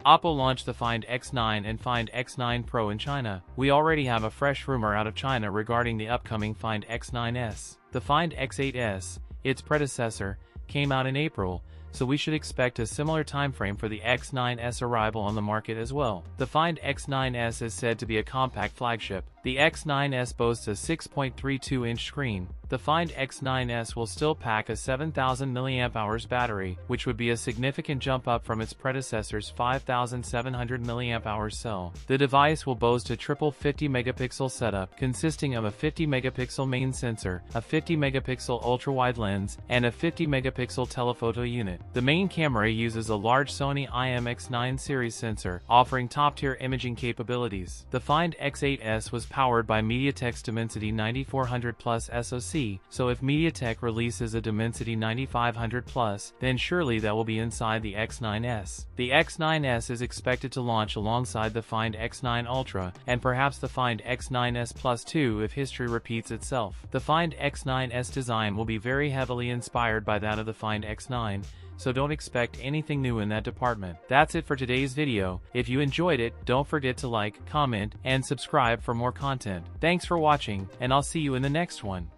OPPO launched the Find X9 and Find X9 Pro in China. We already have a fresh rumor out of China regarding the upcoming Find X9s. The Find X8s, its predecessor, came out in April, so we should expect a similar timeframe for the X9s arrival on the market as well. The Find X9s is said to be a compact flagship. The X9s boasts a 6.32-inch screen. The Find X9s will still pack a 7,000 mAh battery, which would be a significant jump up from its predecessor's 5,700 mAh cell. The device will boast a triple 50-megapixel setup consisting of a 50-megapixel main sensor, a 50-megapixel ultra-wide lens, and a 50-megapixel telephoto unit. The main camera uses a large Sony IMX9 series sensor, offering top-tier imaging capabilities. The Find X8s was powered by MediaTek's Dimensity 9400 Plus SoC, so if MediaTek releases a Dimensity 9500 Plus, then surely that will be inside the X9s. The X9s is expected to launch alongside the Find X9 Ultra, and perhaps the Find X9s Plus 2 if history repeats itself. The Find X9s design will be very heavily inspired by that of the Find X9, so don't expect anything new in that department. That's it for today's video. If you enjoyed it, don't forget to like, comment, and subscribe for more content. Thanks for watching, and I'll see you in the next one.